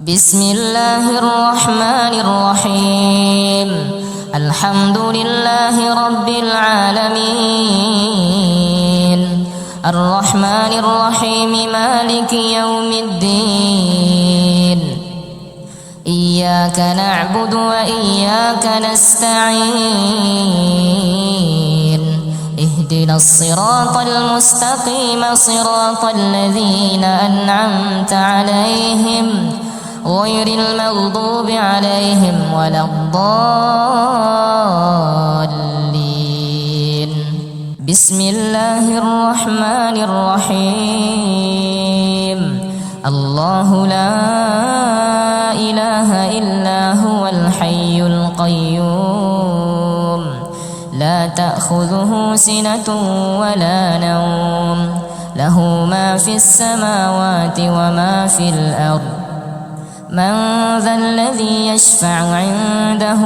بسم الله الرحمن الرحيم. الحمد لله رب العالمين، الرحمن الرحيم، مالك يوم الدين. إياك نعبد وإياك نستعين، اهدنا الصراط المستقيم، صراط الذين أنعمت عليهم غير المغضوب عليهم ولا الضالين. بسم الله الرحمن الرحيم. الله لا إله إلا هو الحي القيوم، لا تأخذه سنة ولا نوم، له ما في السماوات وما في الأرض. من ذا الذي يشفع عنده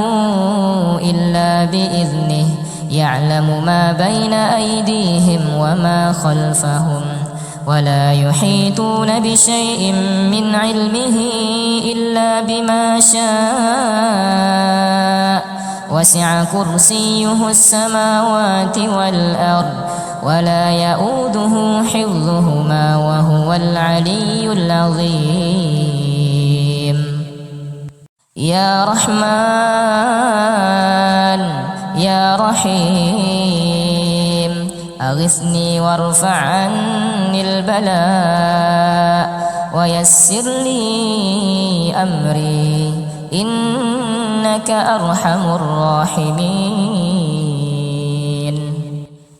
إلا بإذنه، يعلم ما بين أيديهم وما خلفهم، ولا يحيطون بشيء من علمه إلا بما شاء، وسع كرسيه السماوات والأرض، ولا يؤوده حفظهما، وهو العلي العظيم. يا رحمن يا رحيم، أغثني وارفع عني البلاء، ويسر لي أمري، إنك أرحم الراحمين.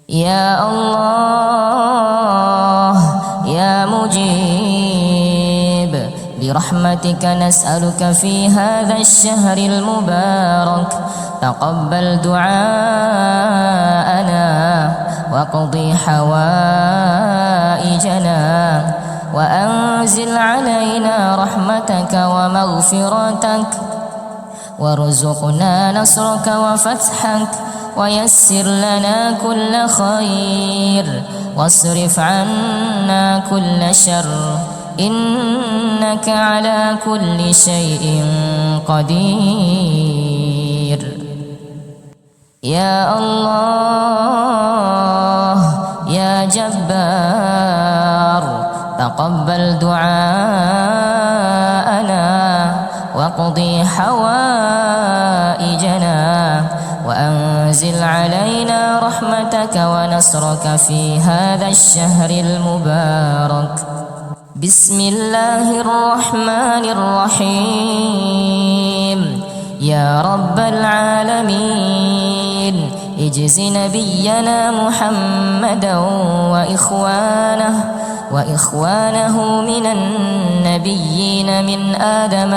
يا الله يا مجيب، برحمتك نسألك في هذا الشهر المبارك، تقبل دعاءنا وقضي حوائجنا، وأنزل علينا رحمتك ومغفرتك، وارزقنا نصرك وفتحك، ويسر لنا كل خير، واصرف عنا كل شر، إنك على كل شيء قدير. يا الله يا جبار، تقبل دعاءنا وقضي حوائجنا، وأنزل علينا رحمتك ونصرك في هذا الشهر المبارك. بسم الله الرحمن الرحيم. يا رب العالمين، اجز نبينا محمدا وإخوانه من النبيين من آدم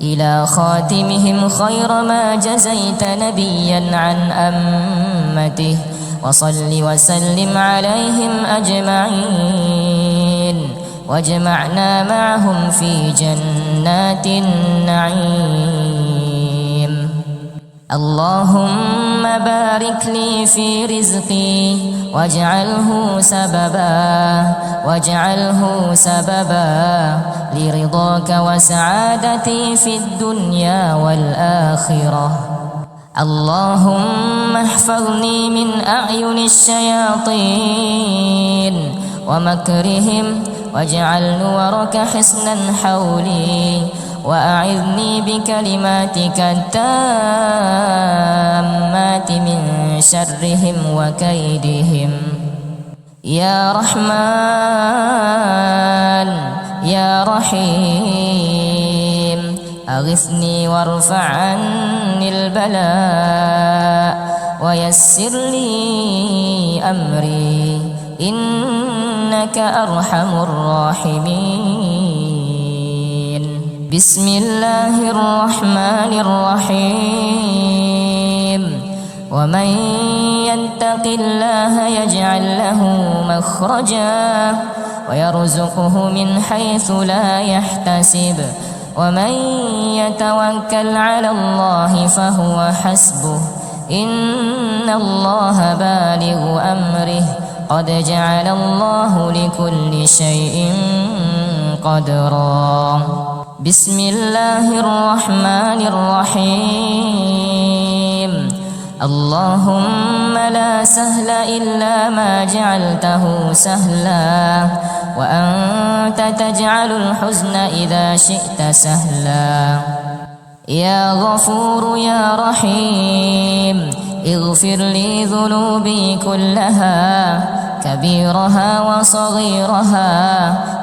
إلى خاتمهم خير ما جزيت نبيا عن أمته، وصل وسلم عليهم أجمعين، واجمعنا معهم في جنات النعيم. اللهم بارك لي في رزقي، واجعله سببا لرضاك وسعادتي في الدنيا والآخرة. اللهم احفظني من أعين الشياطين ومكرهم، واجعل نورك حصنا حولي، وأعذني بكلماتك التامات من شرهم وكيدهم. يا رحمن يا رحيم، أغثني وارفع عني البلاء، ويسر لي أمري، إنك أرحم الراحمين. بسم الله الرحمن الرحيم. ومن يتق الله يجعل له مخرجا، ويرزقه من حيث لا يحتسب، ومن يتوكل على الله فهو حسبه، إن الله بالغ أمره، قد جعل الله لكل شيء قدرا بسم الله الرحمن الرحيم اللهم لا سهل إلا ما جعلته سهلا وأنت تجعل الحزن إذا شئت سهلا يا غفور يا رحيم اغفر لي ذنوبي كلها كبيرها وصغيرها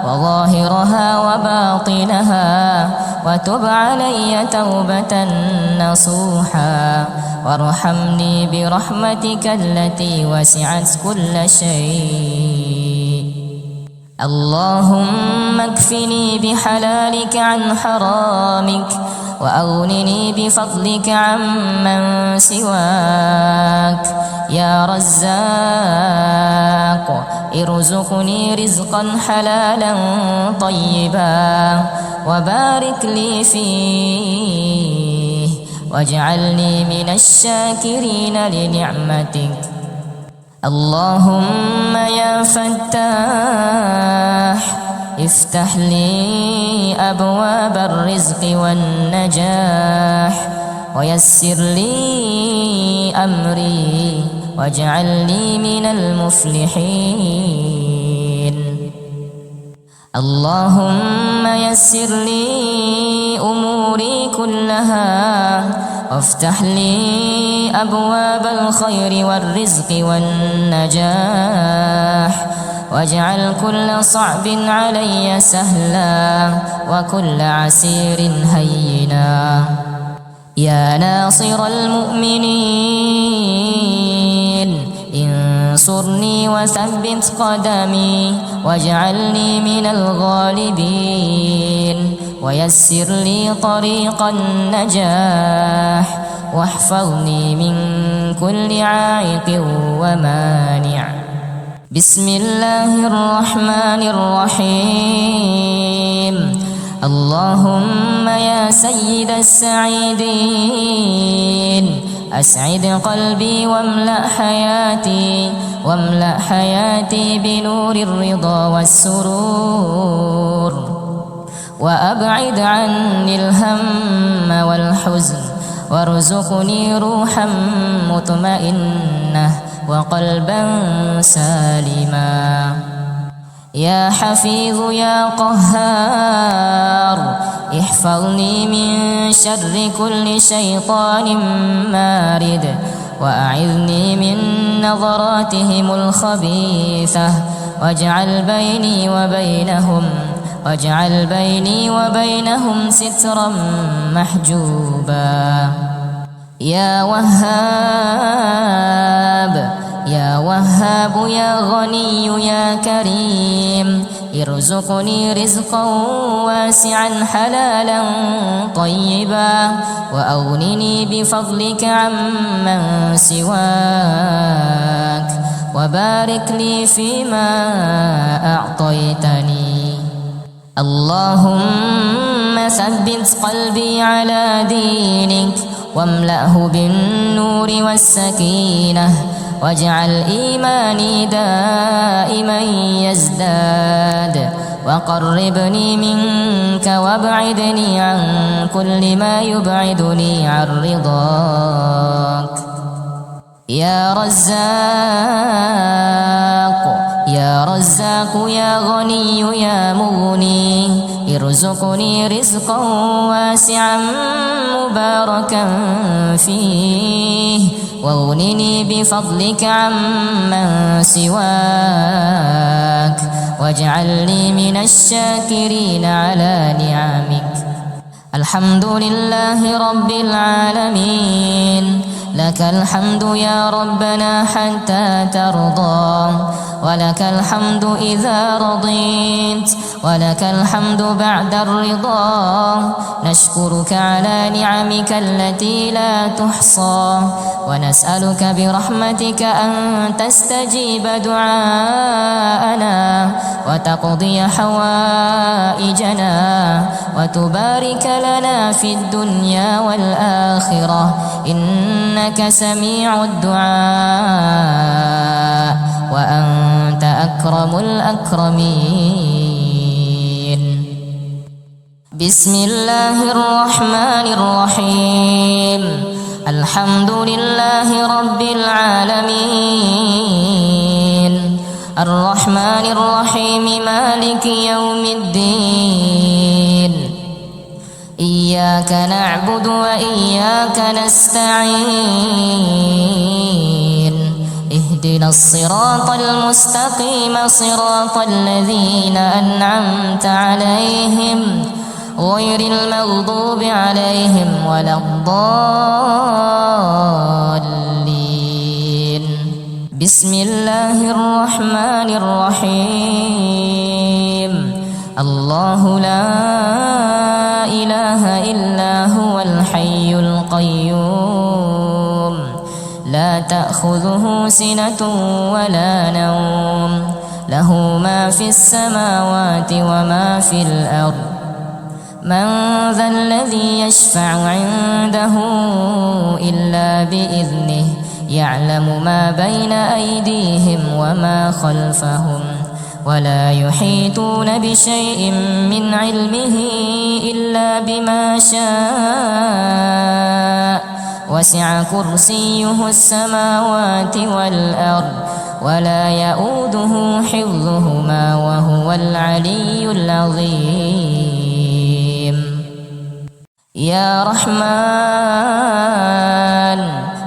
وظاهرها وباطنها وتب علي توبة نصوحا وارحمني برحمتك التي وسعت كل شيء اللهم اكفني بحلالك عن حرامك وأغنني بفضلك عمن سواك يا رزاق ارزقني رزقا حلالا طيبا وبارك لي فيه واجعلني من الشاكرين لنعمتك اللهم يا فتاح افتح لي أبواب الرزق والنجاح ويسر لي أمري واجعلني من المفلحين اللهم يسر لي أموري كلها وافتح لي أبواب الخير والرزق والنجاح واجعل كل صعب علي سهلا وكل عسير هينا يا ناصر المؤمنين انصرني وثبت قدمي واجعلني من الغالبين ويسر لي طريق النجاح واحفظني من كل عائق ومانع بسم الله الرحمن الرحيم اللهم يا سيد السعيدين أسعد قلبي واملأ حياتي بنور الرضا والسرور وأبعد عني الهم والحزن وارزقني روحا مطمئنة وقلبا سالما يا حفيظ يا قهار احفظني من شر كل شيطان مارد وأعذني من نظراتهم الخبيثة واجعل بيني وبينهم سترا محجوبا يا وهاب يا غني يا كريم ارزقني رزقا واسعا حلالا طيبا وأغنني بفضلك عمن سواك وبارك لي فيما أعطيتني اللهم ثبت قلبي على دينك واملأه بالنور والسكينة واجعل إيماني دائما يزداد وقربني منك وابعدني عن كل ما يبعدني عن رضاك يا رزاق يا غني يا مغني ارزقني رزقا واسعا مباركا فيه واغنني بفضلك عمن سواك واجعلني من الشاكرين على نعمك الحمد لله رب العالمين لك الحمد يا ربنا حتى ترضى ولك الحمد إذا رضيت ولك الحمد بعد الرضا نشكرك على نعمك التي لا تحصى ونسألك برحمتك أن تستجيب دعاءنا وتقضي حوائجنا وتبارك لنا في الدنيا والآخرة إنك سميع الدعاء وأنت أكرم الأكرمين بسم الله الرحمن الرحيم الحمد لله رب العالمين الرحمن الرحيم مالك يوم الدين إياك نعبد وإياك نستعين اهدنا الصراط المستقيم صراط الذين أنعمت عليهم غير المغضوب عليهم ولا الضالين بسم الله الرحمن الرحيم الله لا إله إلا هو الحي القيوم لا تأخذه سنة ولا نوم له ما في السماوات وما في الأرض من ذا الذي يشفع عنده إلا بإذنه يعلم ما بين أيديهم وما خلفهم ولا يحيطون بشيء من علمه إلا بما شاء وسع كرسيه السماوات والأرض ولا يؤوده حفظهما وهو العلي العظيم يا رحمن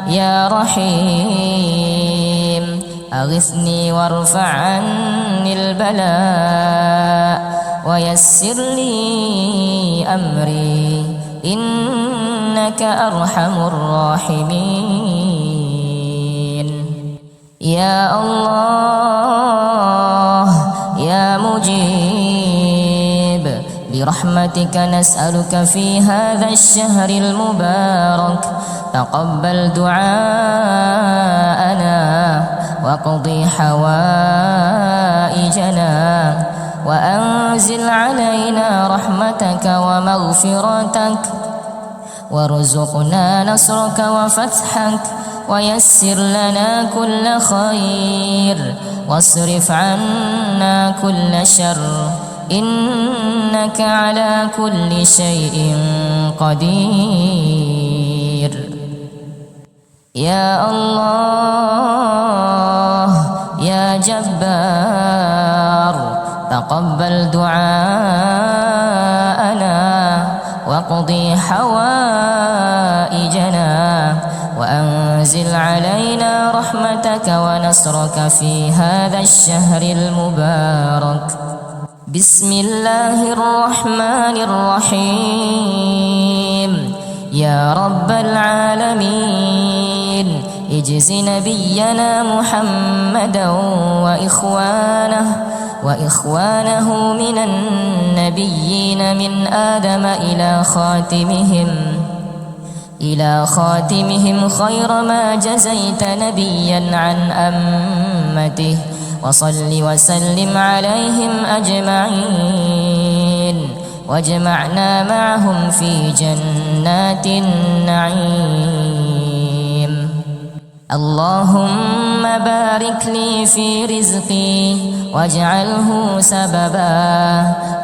يا رحيم أغثني وارفع عني البلاء ويسر لي أمري إنك أرحم الراحمين يا الله يا مجيب برحمتك نسألك في هذا الشهر المبارك تقبل دعاءنا واقض حوائجنا وأنزل علينا رحمتك ومغفرتك وارزقنا نصرك وفتحك ويسر لنا كل خير واصرف عنا كل شر إنك على كل شيء قدير يا الله يا جبار تقبل دعاءنا واقض حوائجنا وأنزل علينا رحمتك ونصرك في هذا الشهر المبارك بسم الله الرحمن الرحيم يا رب العالمين اجز نبينا محمدا وإخوانه من النبيين من آدم إلى خاتمهم خير ما جزيت نبيا عن أمته وصل وسلم عليهم أجمعين واجمعنا معهم في جنات النعيم اللهم بارك لي في رزقي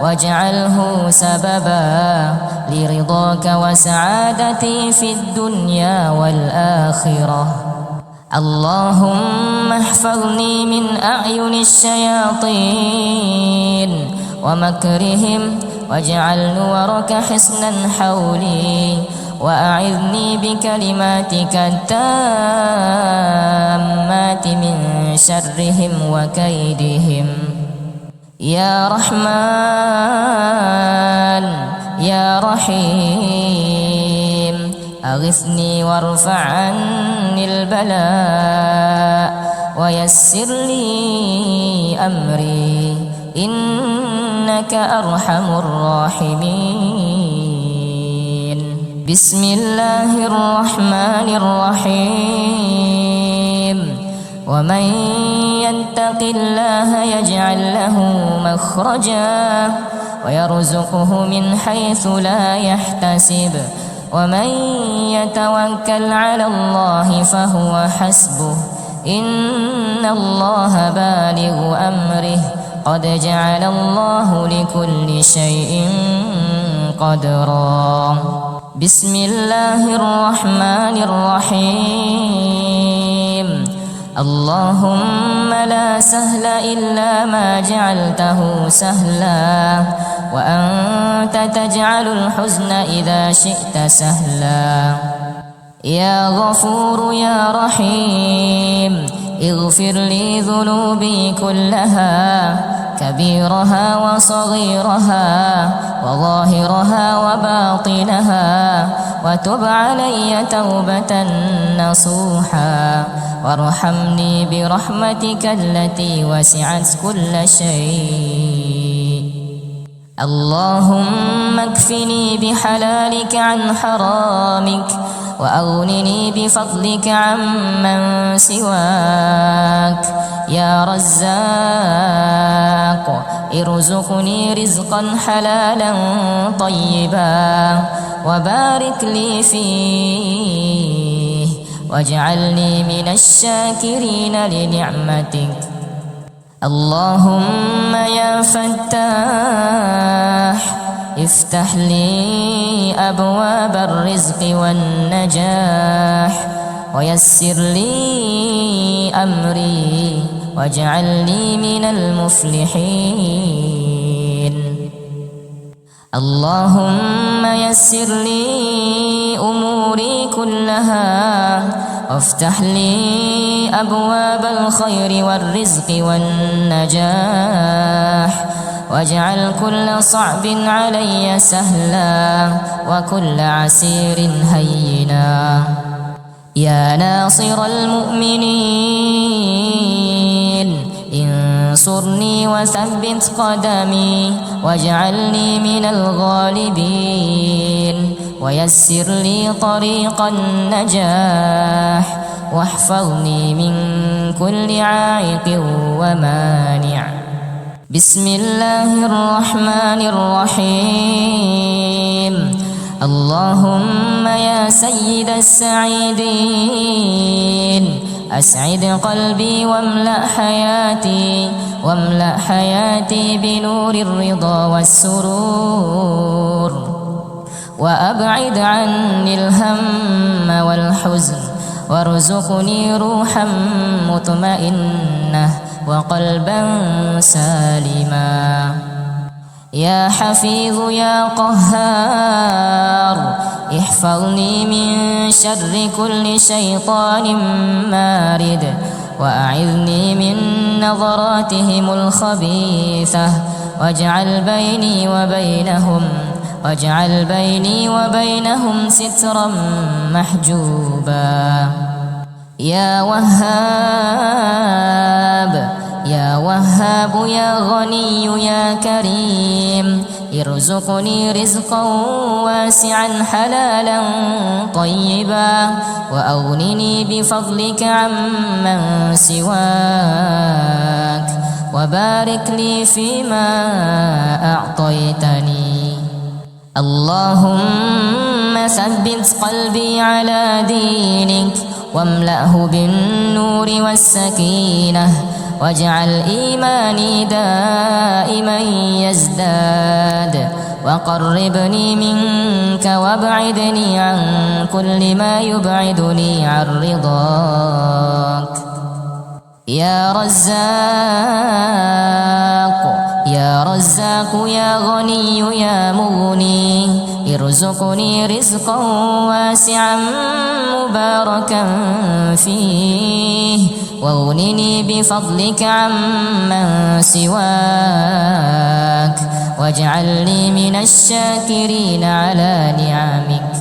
واجعله سببا لرضاك وسعادتي في الدنيا والآخرة اللهم احفظني من أعين الشياطين ومكرهم واجعل نورك حصنا حولي وأعذني بكلماتك التامات من شرهم وكيدهم يا رحمن يا رحيم أغثني وارفع عني البلاء ويسر لي أمري إنك أرحم الراحمين بسم الله الرحمن الرحيم ومن يتق الله يجعل له مخرجا ويرزقه من حيث لا يحتسب ومن يتوكل على الله فهو حسبه إن الله بالغ أمره قد جعل الله لكل شيء قدرا بسم الله الرحمن الرحيم اللهم لا سهل إلا ما جعلته سهلا وأنت تجعل الحزن إذا شئت سهلا يا غفور يا رحيم اغفر لي ذنوبي كلها كبيرها وصغيرها وظاهرها وباطنها وتب علي توبة نصوحا وارحمني برحمتك التي وسعت كل شيء اللهم اكفني بحلالك عن حرامك وأغنني بفضلك عمن سواك يا رزاق ارزقني رزقا حلالا طيبا وبارك لي فيه واجعلني من الشاكرين لنعمتك اللهم يا فتاح افتح لي أبواب الرزق والنجاح ويسر لي أمري واجعلني من المفلحين اللهم يسر لي أموري كلها وافتح لي أبواب الخير والرزق والنجاح واجعل كل صعب علي سهلا وكل عسير هينا يا ناصر المؤمنين انصرني وثبت قدمي واجعلني من الغالبين ويسر لي طريق النجاح واحفظني من كل عائق ومانع بسم الله الرحمن الرحيم اللهم يا سيد السعيدين أسعد قلبي واملأ حياتي بنور الرضا والسرور وأبعد عني الهم والحزن وارزقني روحا مطمئنة وقلبا سالما يا حفيظ يا قهار احفظني من شر كل شيطان مارد وأعذني من نظراتهم الخبيثة واجعل بيني وبينهم سترا محجوبا يا وهاب يا غني يا كريم ارزقني رزقا واسعا حلالا طيبا وأغنني بفضلك عمن سواك وبارك لي فيما أعطيتني اللهم ثبت قلبي على دينك واملأه بالنور والسكينة واجعل إيماني دائما يزداد وقربني منك وابعدني عن كل ما يبعدني عن رضاك يا رزاق يا غني يا مغني ارزقني رزقا واسعا مباركا فيه واغنني بفضلك عمن سواك واجعلني من الشاكرين على نعمك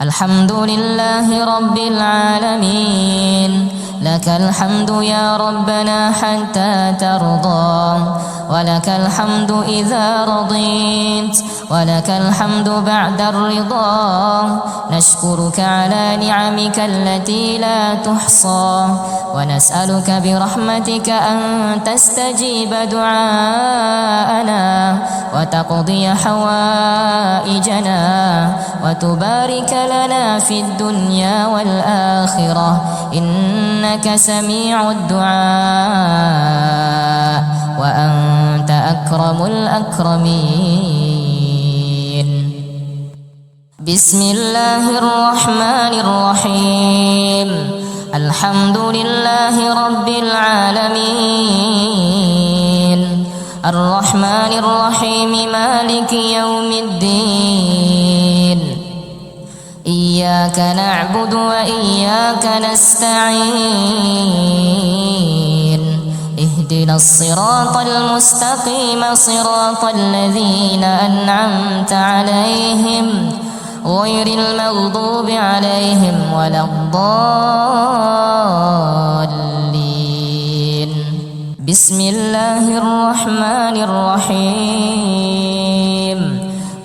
الحمد لله رب العالمين لك الحمد يا ربنا حتى ترضى ولك الحمد إذا رضيت ولك الحمد بعد الرضا نشكرك على نعمك التي لا تحصى ونسألك برحمتك أن تستجيب دعاءنا وتقضي حوائجنا وتبارك لنا في الدنيا والآخرة إنك سميع الدعاء وأنت أكرم الأكرمين بسم الله الرحمن الرحيم الحمد لله رب العالمين الرحمن الرحيم مالك يوم الدين إياك نعبد وإياك نستعين اهدنا الصراط المستقيم صراط الذين أنعمت عليهم غير المغضوب عليهم ولا الضالين بسم الله الرحمن الرحيم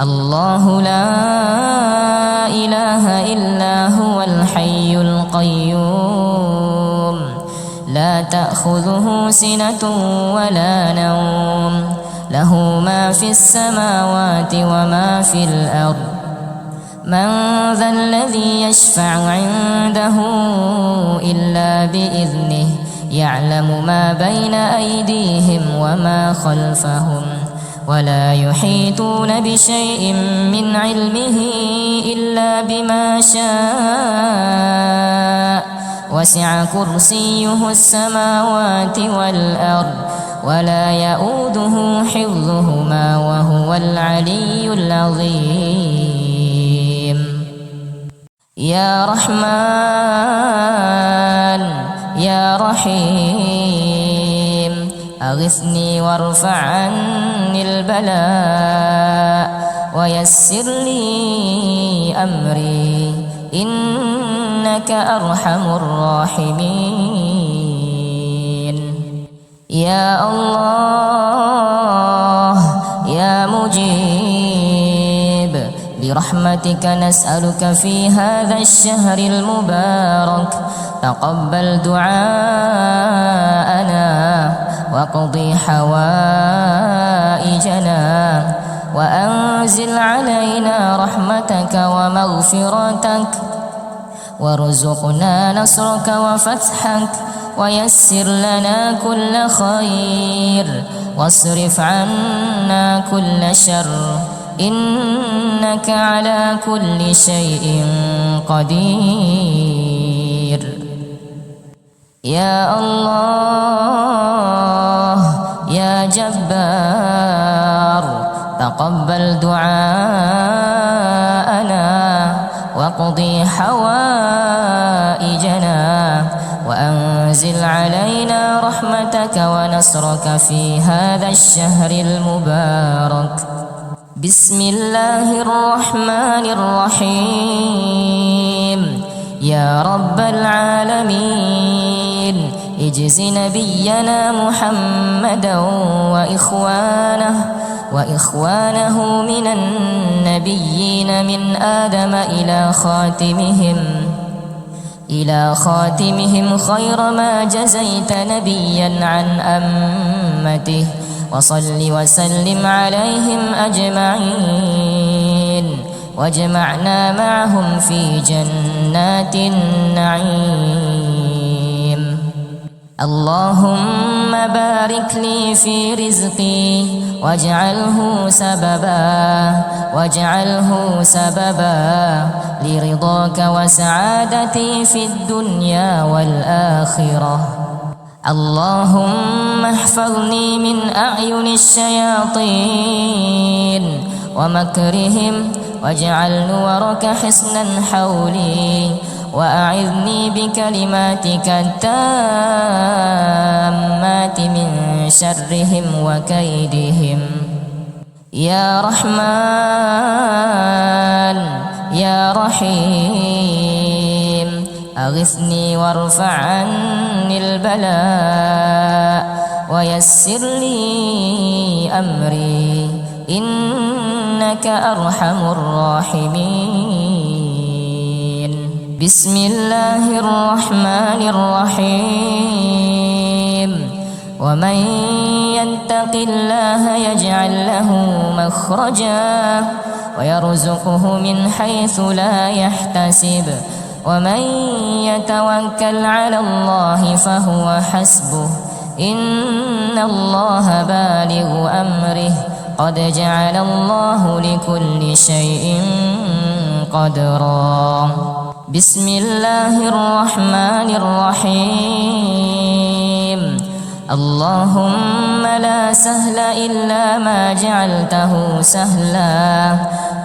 الله لا إله إلا هو الحي القيوم لا تأخذه سنة ولا نوم له ما في السماوات وما في الأرض من ذا الذي يشفع عنده إلا بإذنه يعلم ما بين أيديهم وما خلفهم ولا يحيطون بشيء من علمه إلا بما شاء وسع كرسيه السماوات والأرض ولا يؤوده حفظهما وهو العلي العظيم يا رحمن يا رحيم أغثني وارفع عني البلاء ويسر لي أمري إنك أرحم الراحمين يا الله يا مجيب برحمتك نسألك في هذا الشهر المبارك تقبل دعاءنا واقض حوائجنا وأنزل علينا رحمتك ومغفرتك وارزقنا نصرك وفتحك ويسر لنا كل خير واصرف عنا كل شر إنك على كل شيء قدير يا الله يا جبار تقبل دعاءنا واقض حوائجنا وأنزل علينا رحمتك ونصرك في هذا الشهر المبارك بسم الله الرحمن الرحيم يا رب العالمين اجز نبينا محمدا وإخوانه من النبيين من آدم إلى خاتمهم خير ما جزيت نبيا عن أمته وصل وسلم عليهم أجمعين واجمعنا معهم في جنات النعيم اللهم بارك لي في رزقي واجعله سببا لرضاك وسعادتي في الدنيا والآخرة اللهم احفظني من أعين الشياطين ومكرهم واجعل نورك حصنا حولي وأعذني بكلماتك التامات من شرهم وكيدهم يا رحمن يا رحيم أغثني وارفع عني البلاء ويسر لي أمري إنك أرحم الراحمين بسم الله الرحمن الرحيم ومن يتق الله يجعل له مخرجا ويرزقه من حيث لا يحتسب ومن يتوكل على الله فهو حسبه إن الله بالغ أمره قد جعل الله لكل شيء قدرا بسم الله الرحمن الرحيم اللهم لا سهل إلا ما جعلته سهلا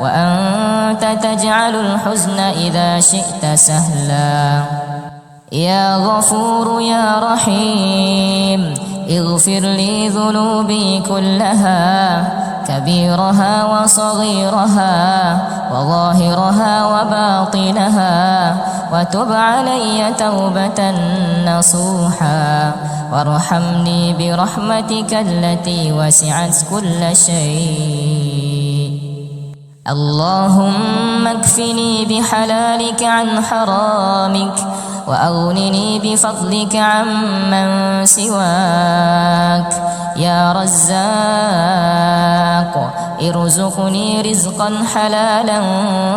وأنت تجعل الحزن إذا شئت سهلا يا غفور يا رحيم اغفر لي ذنوبي كلها كبيرها وصغيرها وظاهرها وباطنها وتب علي توبة نصوحا وارحمني برحمتك التي وسعت كل شيء اللهم اكفني بحلالك عن حرامك وأغنني بفضلك عمن سواك يا رزاق ارزقني رزقا حلالا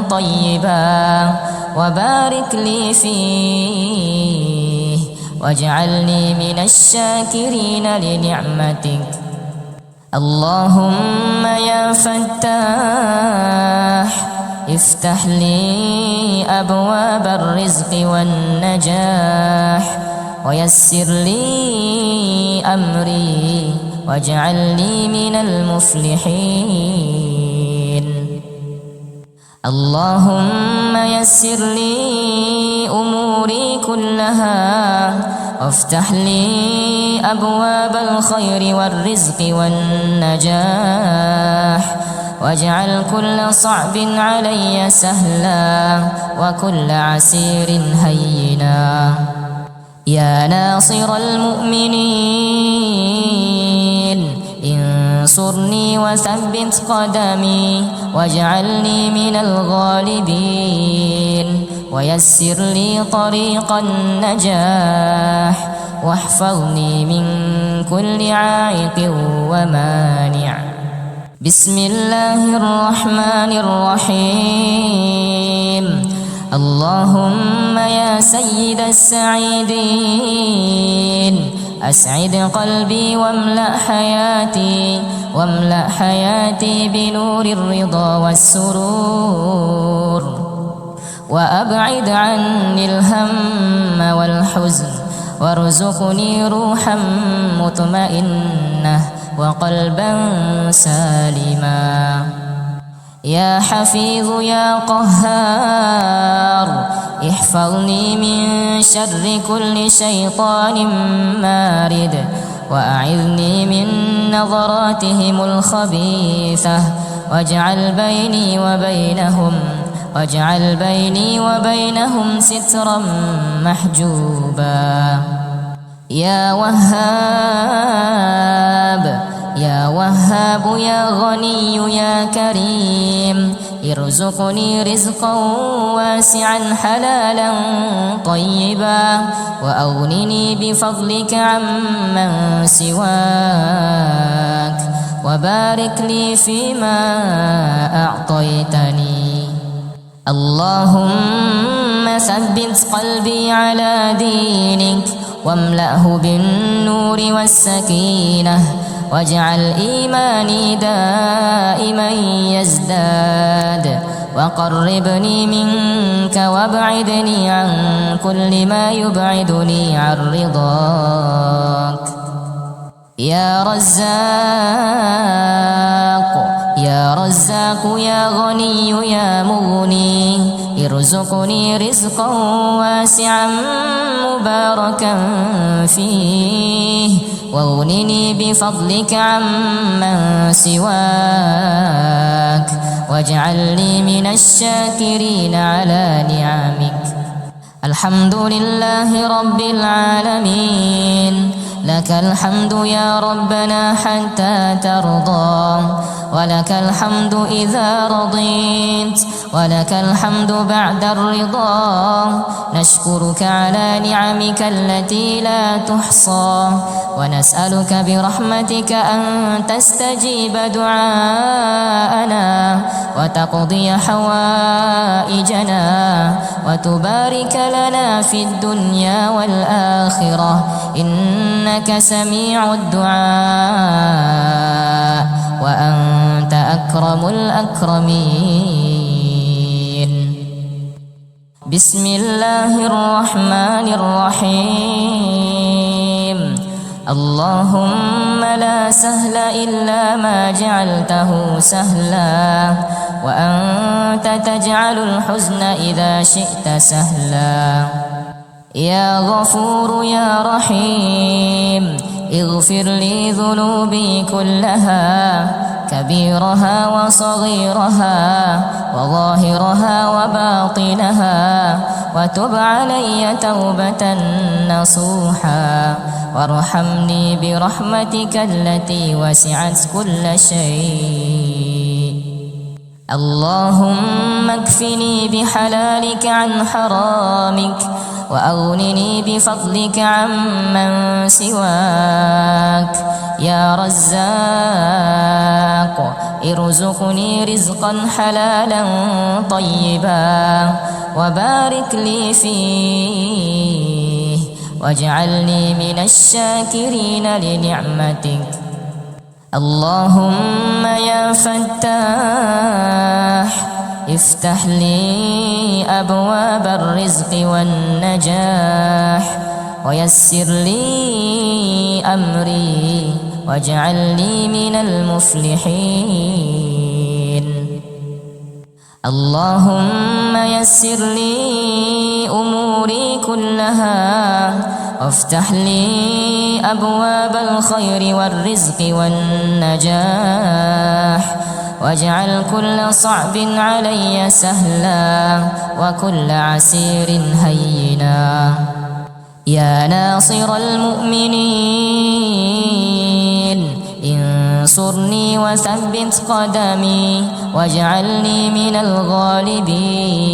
طيبا وبارك لي فيه واجعلني من الشاكرين لنعمتك اللهم يا فتاح افتح لي أبواب الرزق والنجاح ويسر لي أمري واجعل لي من المفلحين اللهم يسر لي أموري كلها وافتح لي أبواب الخير والرزق والنجاح واجعل كل صعب علي سهلا وكل عسير هينا يا ناصر المؤمنين انصرني وثبت قدمي واجعلني من الغالبين ويسر لي طريق النجاح واحفظني من كل عائق ومانع بسم الله الرحمن الرحيم اللهم يا سيد السعيدين أسعد قلبي واملأ حياتي بنور الرضا والسرور وأبعد عني الهم والحزن وارزقني روحا مطمئنة وقلبا سالما يا حفيظ يا قهار احفظني من شر كل شيطان مارد وأعذني من نظراتهم الخبيثة واجعل بيني وبينهم سترا محجوبا يا وهاب يا غني يا كريم ارزقني رزقا واسعا حلالا طيبا وأغنني بفضلك عمن سواك وبارك لي فيما أعطيتني اللهم ثبت قلبي على دينك واملأه بالنور والسكينة واجعل إيماني دائما يزداد وقربني منك وابعدني عن كل ما يبعدني عن رضاك يا رزاق يا غني يا مغني ارزقني رزقا واسعا مباركا فيه واغنني بفضلك عمن سواك واجعلني من الشاكرين على نعمك الحمد لله رب العالمين لك الحمد يا ربنا حتى ترضى ولك الحمد إذا رضيت ولك الحمد بعد الرضا نشكرك على نعمك التي لا تحصى ونسألك برحمتك أن تستجيب دعاءنا وتقضي حوائجنا وتبارك لنا في الدنيا والآخرة إنك سميع الدعاء وأنت أكرم الأكرمين بسم الله الرحمن الرحيم اللهم لا سهل إلا ما جعلته سهلا وأنت تجعل الحزن إذا شئت سهلا يا غفور يا رحيم اغفر لي ذنوبي كلها كبيرها وصغيرها وظاهرها وباطنها وتب علي توبة نصوحا وارحمني برحمتك التي وسعت كل شيء اللهم اكفني بحلالك عن حرامك وأغنني بفضلك عمن سواك يا رزاق ارزقني رزقا حلالا طيبا وبارك لي فيه واجعلني من الشاكرين لنعمتك اللهم يا فتاح افتح لي أبواب الرزق والنجاح ويسر لي أمري واجعل لي من المفلحين اللهم يسر لي أموري كلها وافتح لي أبواب الخير والرزق والنجاح واجعل كل صعب علي سهلا وكل عسير هينا يا ناصر المؤمنين انصرني وثبت قدمي واجعلني من الغالبين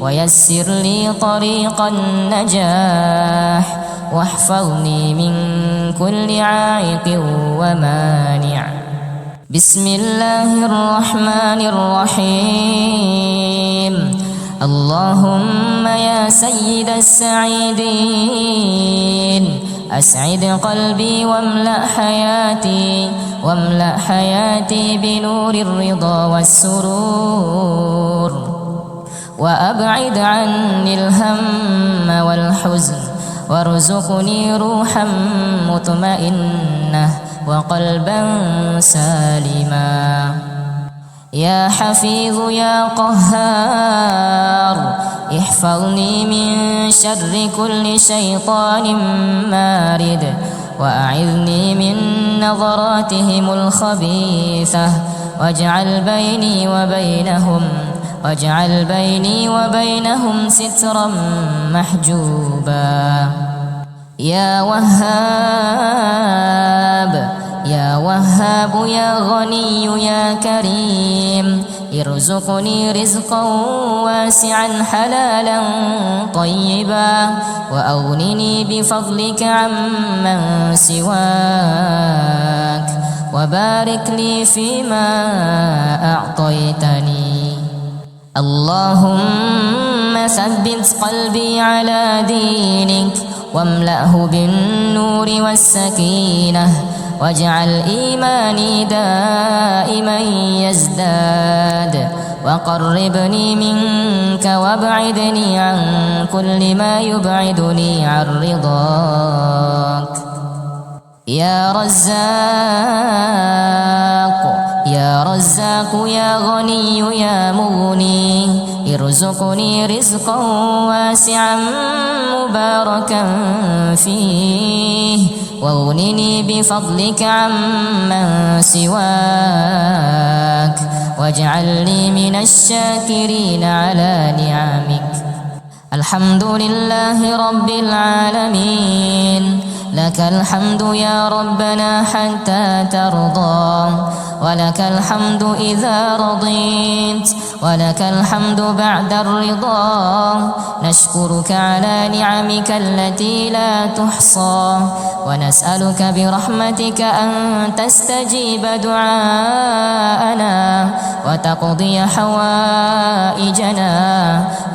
ويسر لي طريق النجاح واحفظني من كل عائق ومانع بسم الله الرحمن الرحيم اللهم يا سيد السعيدين أسعد قلبي واملأ حياتي بنور الرضا والسرور وأبعد عني الهم والحزن وارزقني روحا مطمئنة وقلبا سالما يا حفيظ يا قهار احفظني من شر كل شيطان مارد وأعذني من نظراتهم الخبيثة واجعل بيني وبينهم سترا محجوبا يا وهاب يا غني يا كريم ارزقني رزقا واسعا حلالا طيبا وأغنني بفضلك عمن سواك وبارك لي فيما أعطيتني اللهم ثبت قلبي على دينك واملأه بالنور والسكينة واجعل إيماني دائما يزداد وقربني منك وابعدني عن كل ما يبعدني عن رضاك يا رزاق يا غني يا مغني ارزقني رزقا واسعا مباركا فيه واغنني بفضلك عمن سواك واجعلني من الشاكرين على نعمك الحمد لله رب العالمين لك الحمد يا ربنا حتى ترضى ولك الحمد إذا رضيت ولك الحمد بعد الرضا نشكرك على نعمك التي لا تحصى ونسألك برحمتك أن تستجيب دعاءنا وتقضي حوائجنا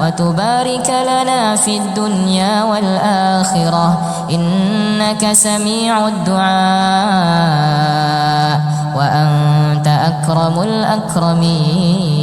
وتبارك لنا في الدنيا والآخرة إنك سميع الدعاء وأنت أكرم الأكرمين